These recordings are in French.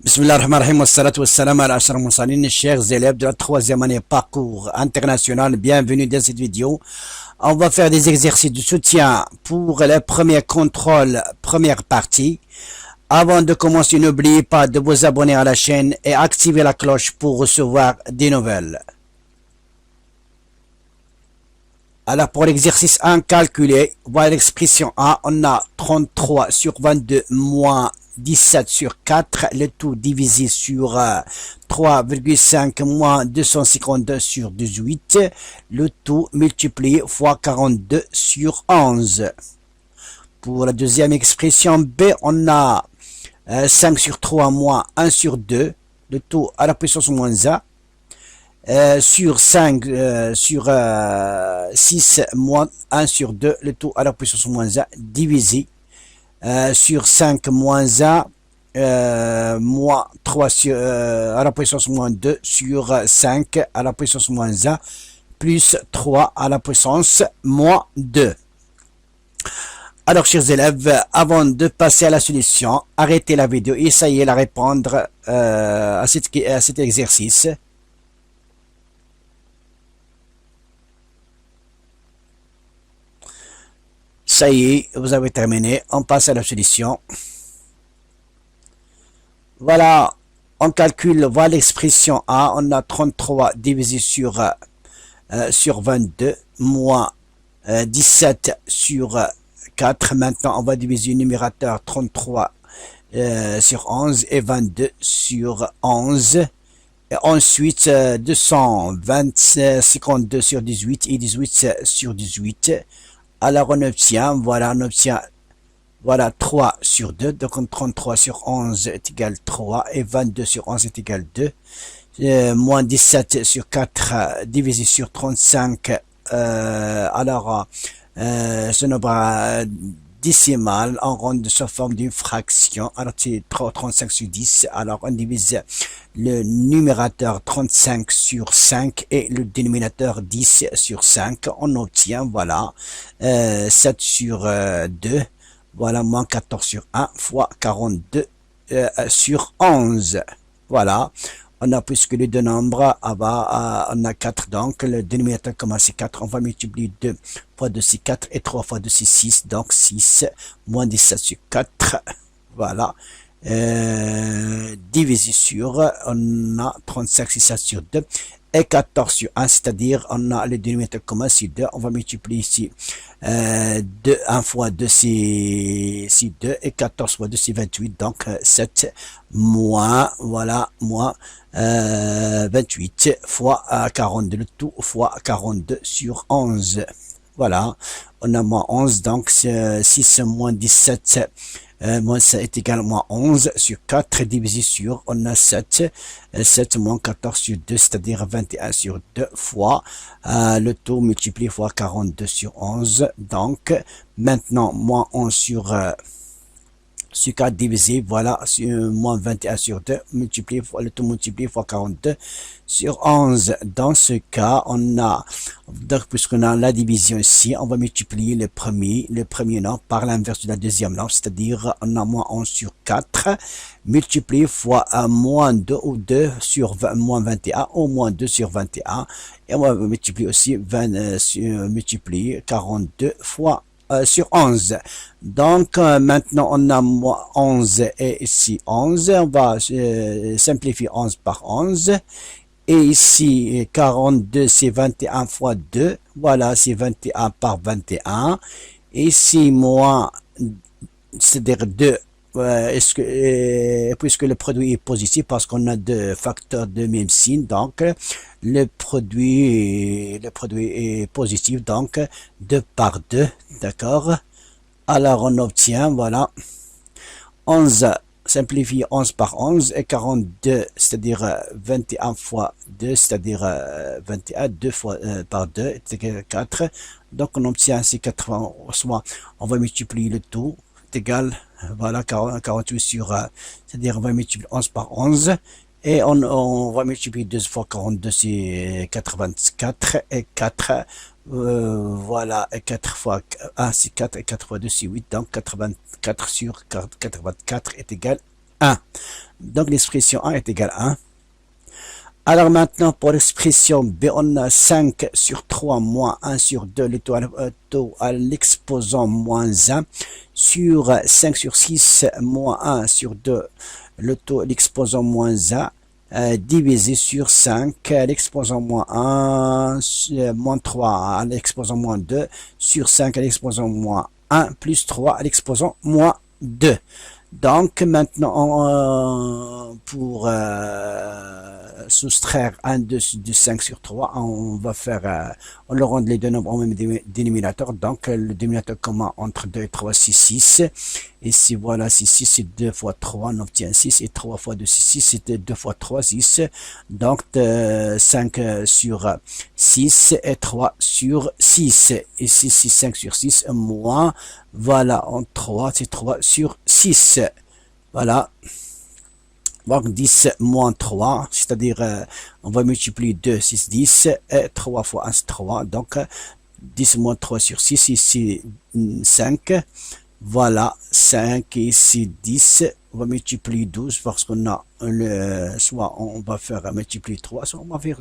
Bismillahirrahmanirrahim, wassalatu wassalam ala ashraf al-mursalin, chers élèves de la troisième année parcours international, bienvenue dans cette vidéo. On va faire des exercices de soutien pour le premier contrôle, première partie. Avant de commencer, n'oubliez pas de vous abonner à la chaîne et activer la cloche pour recevoir des nouvelles. Alors pour l'exercice 1, calculer, voilà l'expression A, on a 33 sur 22 moins 17 sur 4, le tout divisé sur 3,5 moins 252 sur 18, le tout multiplié fois 42 sur 11. Pour la deuxième expression B, on a 5 sur 3 moins 1 sur 2, le tout à la puissance moins 1. Sur 5 sur 6 moins 1 sur 2, le tout à la puissance moins 1 divisé sur 5 moins 1 moins 3 sur, à la puissance moins 2 sur 5 à la puissance moins 1 plus 3 à la puissance moins 2. Alors chers élèves, avant de passer à la solution, arrêtez la vidéo et essayez de répondre à cet exercice. Ça y est, vous avez terminé. On passe à la solution. Voilà, on calcule, voilà l'expression A. On a 33 divisé sur 22 moins 17 sur 4. Maintenant, on va diviser le numérateur 33 sur 11 et 22 sur 11. Et ensuite, 252 sur 18 et 18 sur 18. Alors on obtient, voilà 3 sur 2, donc 33 sur 11 est égal 3 et 22 sur 11 est égal 2. Moins 17 sur 4 divisé sur 35, ce nombre décimal on rend sous forme d'une fraction, alors c'est 35 sur 10, alors on divise le numérateur 35 sur 5 et le dénominateur 10 sur 5, on obtient, voilà, 7 sur 2, voilà, moins 14 sur 1 fois 42 sur 11, voilà. On a puisque les deux nombres, on a 4, donc le dénominateur commence c'est 4, on va multiplier 2 fois 2 c'est 4 et 3 fois 2 c'est 6, donc 6 moins 17 sur 4, voilà, divisé sur, on a 35 c'est 7 sur 2 et 14 sur 1, c'est-à-dire on a le dénominateur commun c'est 2, on va multiplier ici 2, 1 fois 2 c'est 2 et 14 fois 2 c'est 28, donc 7 moins, voilà, moins 28 fois 42, le tout fois 42 sur 11. Voilà, on a moins 11, donc 6 moins 17 moins ça est égal à moins 11 sur 4 divisé sur, on a 7, 7 moins 14 sur 2, c'est-à-dire 21 sur 2 fois le tout multiplié fois 42 sur 11. Donc maintenant moins 11 sur 4 divisé, voilà, sur moins 21 sur 2, multiplié fois, le tout multiplié fois 42 sur 11. Dans ce cas, on a, donc, puisqu'on a la division ici, on va multiplier le premier nombre par l'inverse de la deuxième nombre, c'est-à-dire, on a moins 11 sur 4, multiplié fois moins 2 ou 2 sur moins 21, ou moins 2 sur 21, et on va multiplier aussi multiplier 42 fois sur 11. Donc maintenant on a moins 11 et ici 11, on va simplifier 11 par 11 et ici 42 c'est 21 fois 2, voilà, c'est 21 par 21, ici moins, c'est-à-dire 2, puisque le produit est positif parce qu'on a deux facteurs de même signe, donc le produit est positif, donc 2 par 2, d'accord. Alors on obtient, voilà, 11, simplifié 11 par 11 et 42, c'est-à-dire 21 fois 2, c'est-à-dire 21, 2 fois par 2, c'est 4, donc on obtient ces 80, soit on va multiplier le tout, c'est égal, voilà, 48 sur, c'est-à-dire on va multiplier 11 par 11, et on va multiplier 2 fois 42, c'est 84, et 4, voilà, et 4 fois 1, c'est 4, et 4 fois 2, c'est 8, donc 84 sur 84 est égal 1. Donc l'expression A est égale à 1. Alors maintenant, pour l'expression B, on a 5 sur 3 moins 1 sur 2, le taux à l'exposant moins 1, sur 5 sur 6 moins 1 sur 2, le taux à l'exposant moins 1, divisé sur 5, l'exposant moins 1, moins 3 à l'exposant moins 2, sur 5 à l'exposant moins 1, plus 3 à l'exposant moins 2. Donc maintenant, pour soustraire 1 de 5 sur 3, on va faire, on le rend les deux nombres au même dénominateur. Donc le dénominateur commun entre 2 et 3, c'est 6. Ici, voilà, 6, c'est 2 fois 3, on obtient 6. Et 3 fois 2, c'est 6, c'est 2 fois 3, 6. Donc 5 sur 6 et 3 sur 6. Ici, c'est 5 sur 6, moins, voilà, en 3, c'est 3 sur 6. Voilà. Donc 10 moins 3, c'est-à-dire on va multiplier 2, 6, 10, et 3 fois 1, c'est 3. Donc 10 moins 3 sur 6, ici 5. Voilà, 5 ici 10. On va multiplier 12 parce qu'on a soit on va faire multiplier 3, soit on va faire,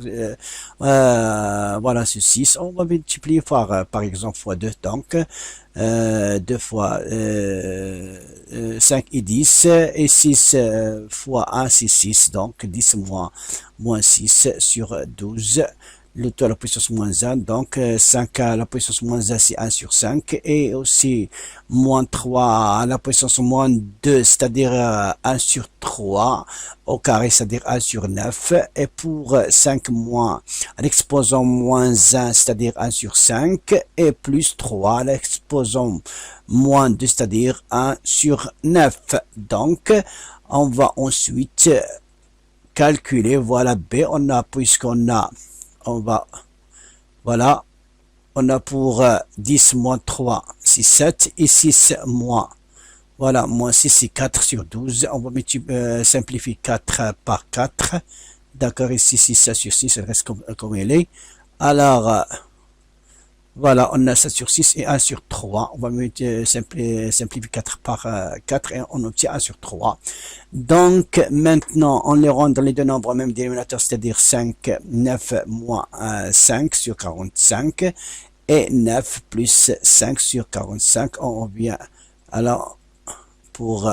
voilà, c'est 6. On va multiplier par exemple fois 2. Donc, 2 fois 5 et 10. Et 6 fois 1, c'est 6. Donc, 10 moins 6 sur 12. Le taux à la puissance moins 1, donc 5 à la puissance moins 1, c'est 1 sur 5, et aussi moins 3 à la puissance moins 2, c'est-à-dire 1 sur 3 au carré, c'est-à-dire 1 sur 9, et pour 5 moins à l'exposant moins 1, c'est-à-dire 1 sur 5, et plus 3 à l'exposant moins 2, c'est-à-dire 1 sur 9. Donc, on va ensuite calculer, voilà, B, on a, puisqu'on a, on va, voilà, on a pour 10 moins 3, c'est 7, et 6 moins, voilà, moins 6, c'est 4 sur 12, on va simplifier 4 par 4, d'accord, ici, 6 sur 6, elle reste comme elle est, alors, voilà, on a 7 sur 6 et 1 sur 3. On va simplifier 4 par 4 et on obtient 1 sur 3. Donc, maintenant, on les rend dans les deux nombres au même dénominateur, c'est-à-dire 5, 9 moins 5 sur 45 et 9 plus 5 sur 45. On revient, alors, pour,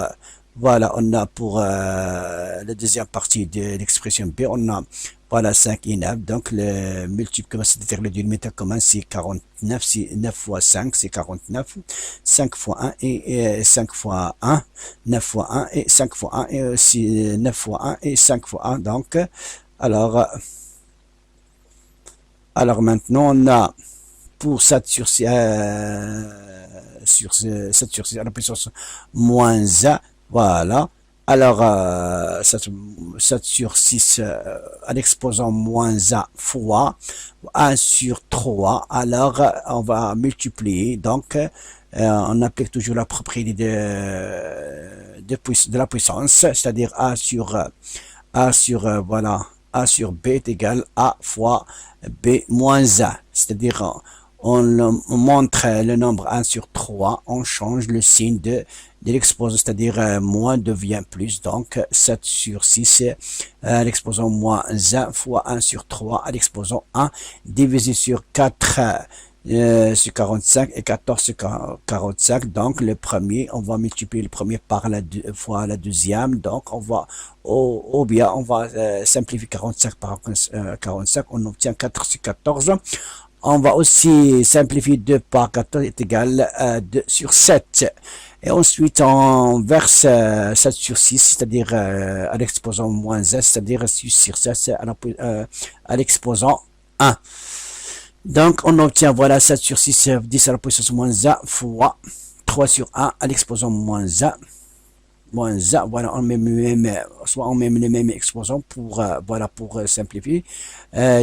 voilà, on a pour la deuxième partie de l'expression B, on a, voilà, 5 et 9, donc le multiple commun, c'est-à-dire le dénominateur commun, c'est 49, c'est 9 fois 5, c'est 49, 5 fois 1 et 5 fois 1, 9 fois 1 et 5 fois 1, et aussi 9 fois 1 et 5 fois 1, donc, alors maintenant, on a pour 7 sur 6, 7 sur 6 à la puissance moins 1, voilà. Alors, 7 sur 6 à l'exposant moins 1 fois 1 sur 3. Alors, on va multiplier. Donc, on applique toujours la propriété de la puissance, c'est-à-dire A sur, voilà, A sur B est égal à A fois B moins 1. C'est-à-dire, on montre le nombre 1 sur 3, on change le signe de l'exposant, c'est-à-dire moins devient plus, donc 7 sur 6 à l'exposant moins 1 fois 1 sur 3 à l'exposant 1 divisé sur 4 sur 45 et 14 sur 45, donc le premier, on va multiplier le premier par fois la deuxième, donc on va, ou bien on va simplifier 45 par 45, on obtient 4 sur 14. On va aussi simplifier 2 par 14 est égal à 2 sur 7. Et ensuite, on verse 7 sur 6, c'est-à-dire à l'exposant moins 1, c'est-à-dire 6 sur 7 à l'exposant 1. Donc, on obtient, voilà, 7 sur 6, 10 à la puissance moins 1 fois 3 sur 1 à l'exposant moins 1. Moins 1, voilà, soit on met les mêmes exposants pour, voilà, pour simplifier,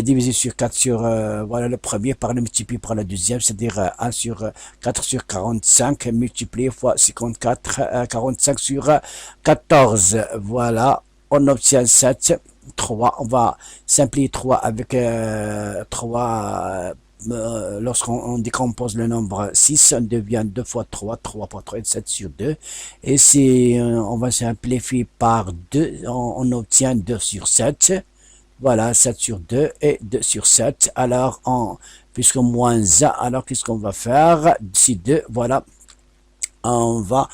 divisé sur 4 sur, voilà, le premier par le multiplié par le deuxième, c'est-à-dire 1 sur 4 sur 45, multiplié fois 54, 45 sur 14, voilà, on obtient 7, 3, on va simplifier 3 avec 3 lorsqu'on décompose le nombre 6, on devient 2 fois 3, 3 fois 3, 7 sur 2. Et si on va simplifier par 2, on obtient 2 sur 7. Voilà, 7 sur 2 et 2 sur 7. Alors, puisque moins 1, alors qu'est-ce qu'on va faire? Si 2, voilà, on va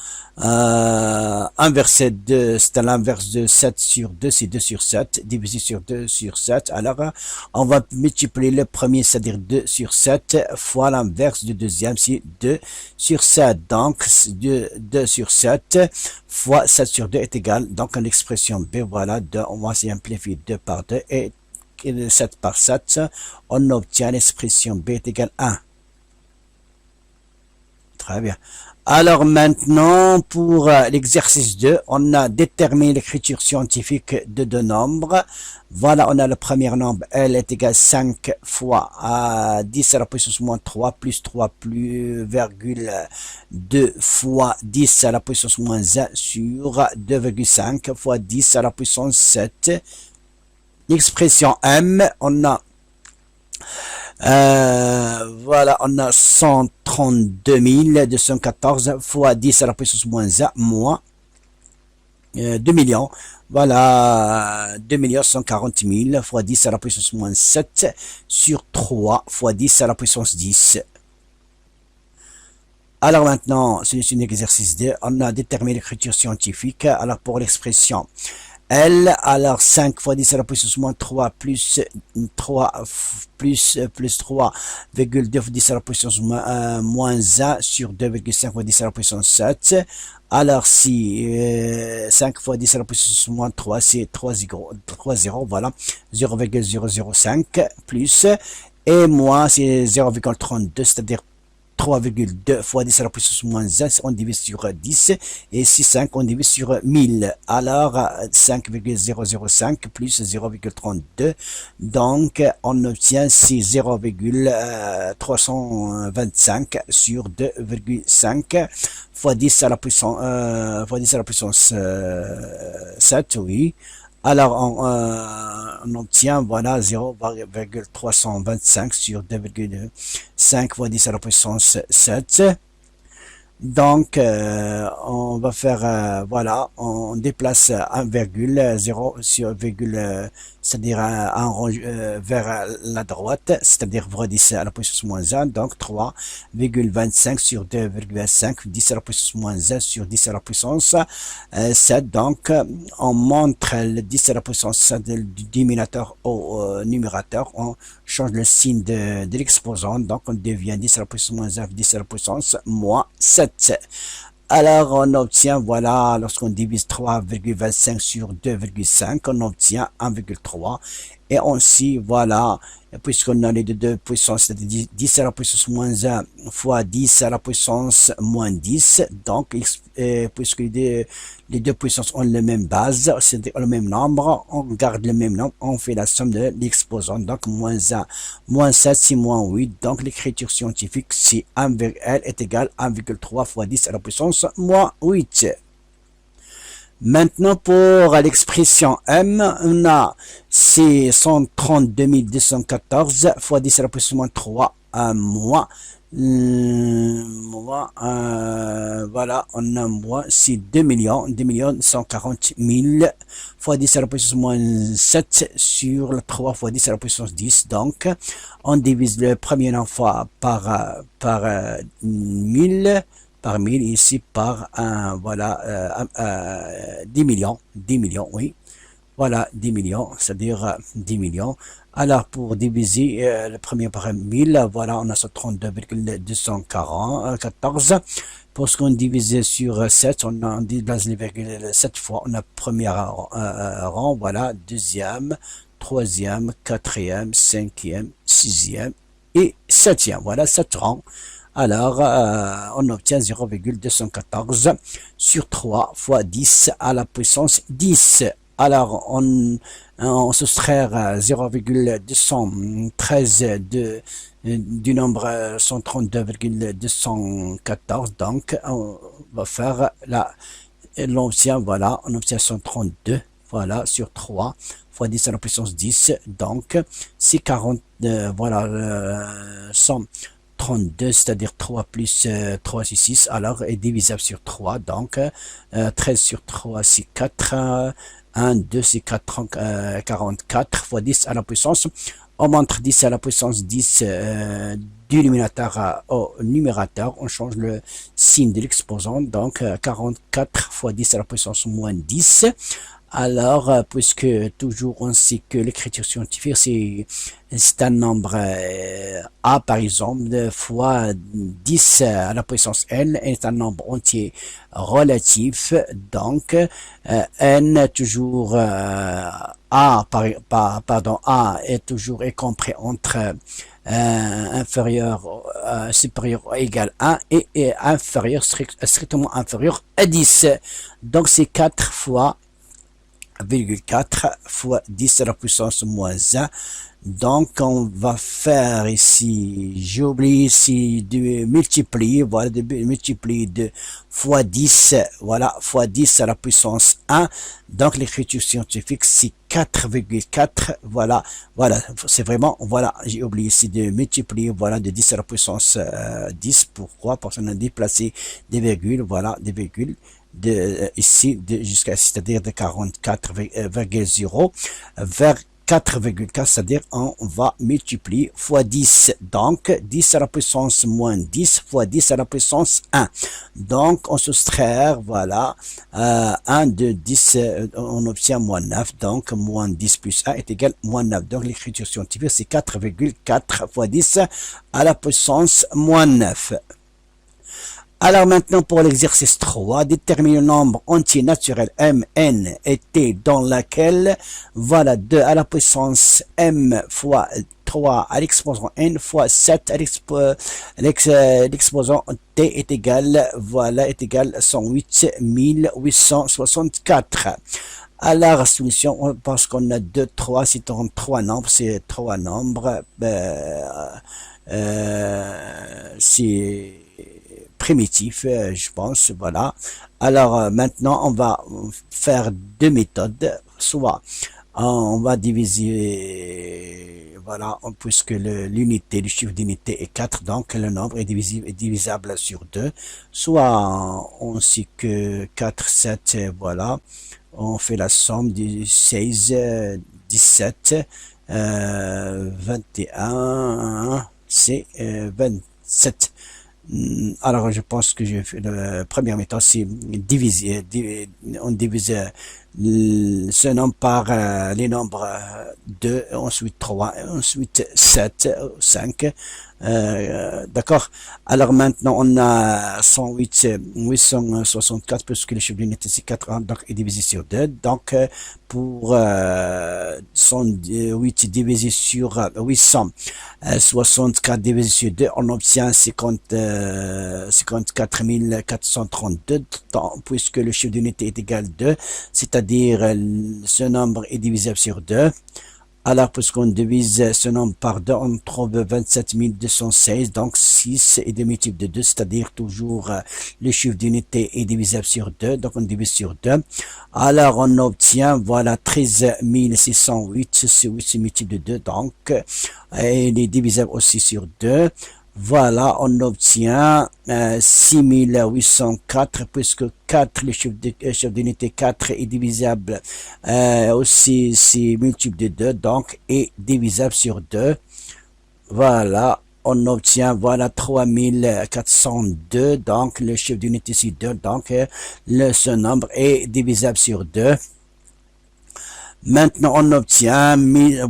inverser 2, c'est à l'inverse de 7 sur 2, c'est 2 sur 7, divisé sur 2 sur 7. Alors, on va multiplier le premier, c'est-à-dire 2 sur 7, fois l'inverse du deuxième, c'est 2 sur 7. Donc, 2 sur 7 fois 7 sur 2 est égal, donc l'expression B, voilà, on va simplifier 2 par 2 et 7 par 7, on obtient l'expression B est égal à 1. Très bien. Alors maintenant, pour l'exercice 2, on a déterminé l'écriture scientifique de deux nombres. Voilà, on a le premier nombre, L est égal à 5 fois 10 à la puissance moins 3 plus 3 plus virgule 2 fois 10 à la puissance moins 1 sur 2,5 fois 10 à la puissance 7. L'expression M, on a voilà, on a 132 214 fois 10 à la puissance moins 1 moins 2 millions. Voilà, 2 140 000 fois 10 à la puissance moins 7 sur 3 fois 10 à la puissance 10. Alors maintenant, c'est un exercice 2. On a déterminé l'écriture scientifique. Alors pour l'expression L, alors 5 fois 10 à la puissance moins 3 plus 3 plus 3,2 fois 10 à la puissance moins 1 sur 2,5 fois 10 à la puissance 7. Alors si 5 fois 10 à la puissance moins 3, c'est 3 0, voilà, 0,005 plus, et moins c'est 0,32, c'est-à-dire 3,2 fois 10 à la puissance moins 1, on divise sur 10, et 6,5 on divise sur 1000. Alors 5,005 plus 0,32, donc on obtient 0,325 sur 2,5 fois 10 à la puissance fois 10 à la puissance 7, oui. Alors, on obtient, voilà, 0,325 sur 2,5 fois 10 à la puissance 7. Donc, on va faire, voilà, on déplace 1,0 sur virgule, c'est-à-dire un rang vers la droite, c'est-à-dire fois 10 à la puissance moins 1, donc 3,25 sur 2,5, 10 à la puissance moins 1 sur 10 à la puissance 7. Donc, on montre le 10 à la puissance 7 du dénominateur au numérateur, on change le signe de l'exposant, donc on devient 10 à la puissance moins 1, 10 à la puissance moins 7. Alors, on obtient, voilà, lorsqu'on divise 3,25 sur 2,5, on obtient 1,3. Et ainsi, voilà, puisqu'on a les deux puissances, c'est-à-dire 10 à la puissance moins 1 fois 10 à la puissance moins 10. Donc, puisque les deux puissances ont la même base, c'est le même nombre, on garde le même nombre, on fait la somme de l'exposant. Donc, moins 1, moins 7, c'est moins 8. Donc, l'écriture scientifique, c'est L est égal à 1,3 fois 10 à la puissance moins 8. Maintenant, pour l'expression M, on a c'est 132 214 fois 10 à la puissance moins 3 moins, voilà, on a moins, c'est 2 140 000 fois 10 à la puissance moins 7 sur le 3 fois 10 à la puissance 10. Donc, on divise le premier nombre par 1000, par 1000 ici par voilà 10 millions, oui, voilà 10 millions, c'est-à-dire 10 millions. Alors pour diviser le premier par 1000, voilà, on a 132,214. Pour ce qu'on divise sur 7, on a déplace les virgules 7 fois, on a premier rang, voilà, deuxième, troisième, quatrième, cinquième, sixième et septième, voilà 7 rangs. Alors, on obtient 0,214 sur 3 fois 10 à la puissance 10. Alors, on soustraire 0,213 du nombre 132,214. Donc, on va faire l'obtient, voilà, on obtient 132 voilà, sur 3 fois 10 à la puissance 10, donc c'est 40, voilà, 132, c'est-à-dire 3 plus 3 c'est 6, alors est divisable sur 3, donc 13 sur 3 c'est 4, 1, 2 c'est 4, 44 fois 10 à la puissance, on montre 10 à la puissance 10 du numérateur au numérateur, on change le signe de l'exposant, donc 44 fois 10 à la puissance moins 10. Alors, puisque toujours on sait que l'écriture scientifique, c'est un nombre A, par exemple, fois 10 à la puissance n est un nombre entier relatif. Donc, n toujours pardon, A est toujours compris entre inférieur, supérieur ou égal à 1 et inférieur, strictement inférieur à 10. Donc, c'est 4 fois 4 fois 10 à la puissance moins 1. Donc, on va faire ici, j'ai oublié ici de multiplier, voilà, de multiplier de fois 10, voilà, fois 10 à la puissance 1. Donc, l'écriture scientifique, c'est 4,4, voilà, voilà, c'est vraiment, voilà, j'ai oublié ici de multiplier, voilà, de 10 à la puissance 10. Pourquoi? Parce qu'on a déplacé des virgules, voilà, des virgules ici jusqu'à, c'est-à-dire de 44,0 vers 4,4, c'est-à-dire on va multiplier fois 10. Donc, 10 à la puissance moins 10 fois 10 à la puissance 1. Donc, on soustraire, voilà, 1 de 10, on obtient moins 9. Donc, moins 10 plus 1 est égal à moins 9. Donc, l'écriture scientifique, c'est 4,4 fois 10 à la puissance moins 9. Alors maintenant pour l'exercice 3, détermine le nombre entier naturel m, n et t dans laquelle, voilà, 2 à la puissance m fois 3 à l'exposant n fois 7 à l'exposant t est égal, voilà, est égal à 108 864. Alors, solution, parce qu'on a 2, 3, c'est 3 nombres, c'est 3 nombres, c'est primitif, je pense, voilà. Alors, maintenant, on va faire deux méthodes, soit on va diviser, voilà, puisque l'unité, le chiffre d'unité est 4, donc le nombre est divisable sur 2, soit on sait que 4, 7, voilà, on fait la somme du 16, 17, 21, c'est 27. Alors, je pense que je fais la première méthode, c'est diviser. On divise ce nombre par les nombres 2, ensuite 3, ensuite 7, 5. D'accord. Alors maintenant, on a 108, 864, puisque le chiffre d'unité c'est 4, donc est divisé sur 2. Donc, pour 108 divisé sur 864 divisé sur 2, on obtient 54 432, puisque le chiffre d'unité est égal à 2, c'est-à-dire ce nombre est divisable sur 2. Alors, puisqu'on divise ce nombre par 2, on trouve 27 216, donc 6 est le multiple de 2, c'est-à-dire toujours le chiffre d'unité est divisable sur 2, donc on divise sur 2. Alors, on obtient, voilà, 13 608, c'est le multiple de 2, donc il est divisable aussi sur 2. Voilà, on obtient 6804, puisque 4, le chiffre d'unité 4 est divisable aussi, c'est multiple de 2, donc est divisable sur 2. Voilà, on obtient, voilà, 3402, donc le chiffre d'unité c'est 2, donc ce nombre est divisable sur 2. Maintenant, on obtient,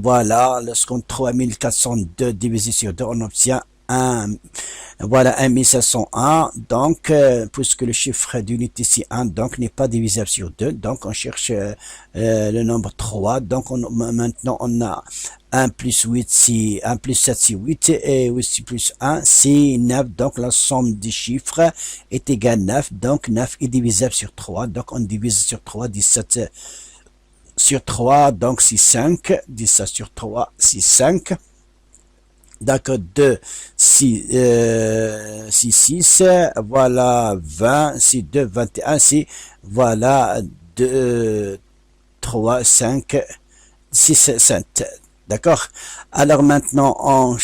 voilà, lorsqu'on 3402 divisé sur 2, on obtient voilà, 1501, donc, puisque le chiffre d'unité c'est 1, donc n'est pas divisable sur 2, donc on cherche le nombre 3, donc maintenant on a 1 plus 8, c'est 1 plus 7, c'est 8, et 8 plus 1, c'est 9, donc la somme des chiffres est égale à 9, donc 9 est divisable sur 3, donc on divise sur 3, 17 sur 3, donc c'est 5, 17 sur 3, c'est 5. D'accord, 2, 6, 6, voilà, 20, c'est 2, 21, c'est, voilà, 2, 3, 5, 6, 7. D'accord? Alors maintenant,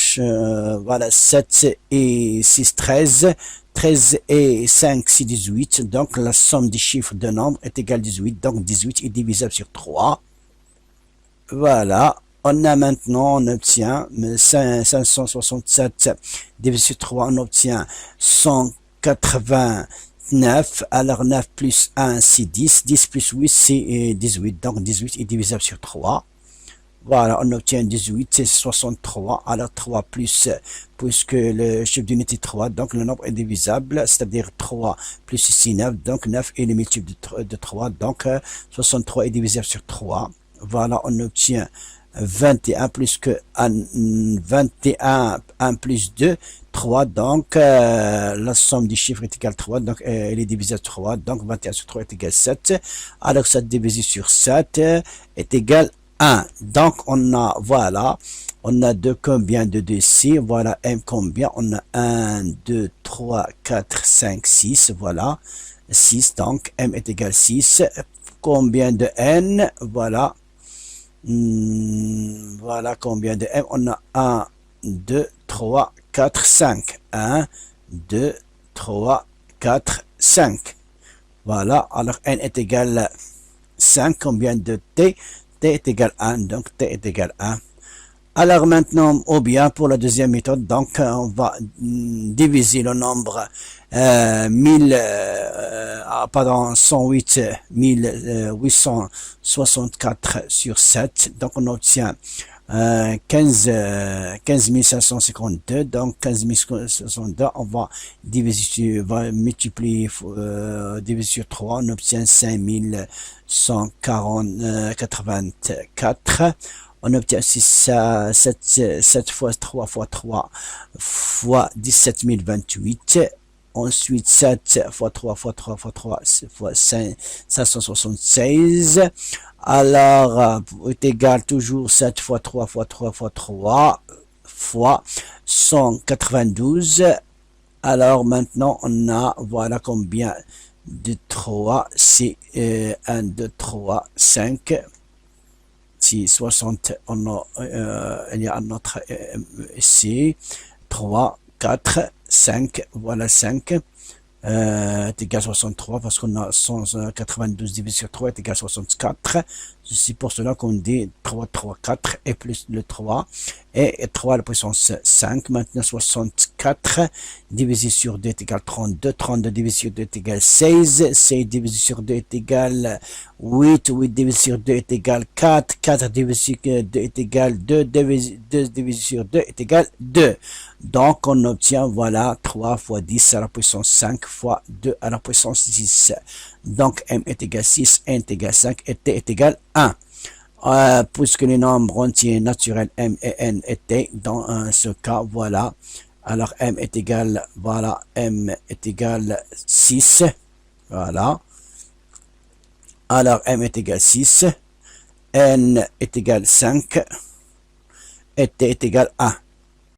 voilà, 7 et 6, 13. 13 et 5, c'est 18. Donc, la somme des chiffres de nombres est égale à 18. Donc, 18 est divisable sur 3. Voilà. On a maintenant, on obtient 567 divisé sur 3, on obtient 189. Alors, 9 plus 1, c'est 10. 10 plus 8, c'est 18. Donc, 18 est divisable sur 3. Voilà, on obtient 18, c'est 63. Alors 3 plus, puisque le chiffre d'unité est 3, donc le nombre est divisable, c'est-à-dire 3 plus 6, c'est 9, donc 9 est le multiple de 3, donc 63 est divisable sur 3. Voilà, on obtient 21 plus que 21, 1 plus 2, 3, donc la somme des chiffres est égale à 3, donc elle est divisée sur 3, donc 21 sur 3 est égal à 7. Alors 7 divisé sur 7 est égal à 1. Donc, on a, voilà, on a de combien de 2 ici? Voilà, M combien? On a 1, 2, 3, 4, 5, 6. Voilà, 6. Donc, M est égal à 6. Combien de N? Voilà. Voilà combien de M? On a 1, 2, 3, 4, 5. 1, 2, 3, 4, 5. Voilà, alors N est égal à 5. Combien de T? T est égal à 1, donc T est égal à 1. Alors maintenant, ou bien pour la deuxième méthode, donc on va diviser le nombre 108 864 sur 7, donc on obtient 15 552, donc 15 552, on va multiplier, diviser sur 3, on obtient 5184, on obtient 7 fois 3 fois 3 fois 17 028, ensuite 7 fois 3 fois 3 fois 3 fois 576, alors est égal toujours 7 fois 3 fois 3 fois 3 fois 192. Alors maintenant on a, voilà combien de 3, c'est 1, 2, 3, 5, c'est 60, on a, il y a un autre ici, 3, 4, 5, voilà 5, est égal à 63 parce qu'on a 192 divisé sur 3 est égal à 64. C'est pour cela qu'on dit 3, 3, 4 et plus le 3 et 3 à la puissance 5. Maintenant 64 divisé sur 2 est égal à 32. 32 divisé sur 2 est égal à 16. 16 divisé sur 2 est égal à 8. 8 divisé sur 2 est égal à 4. 4 divisé sur 2 est égal à 2. 2 divisé sur 2 est égal à 2. Donc on obtient, voilà, 3 fois 10 à la puissance 5 fois 2 à la puissance 10. Donc M est égal à 6, N est égal à 5 et T est égal à 1. Puisque les nombres entiers naturels M et N étaient dans ce cas, voilà. Alors M est égal, voilà, M est égal à 6. Voilà. Alors M est égal à 6. N est égal à 5. Et T est égal à 1.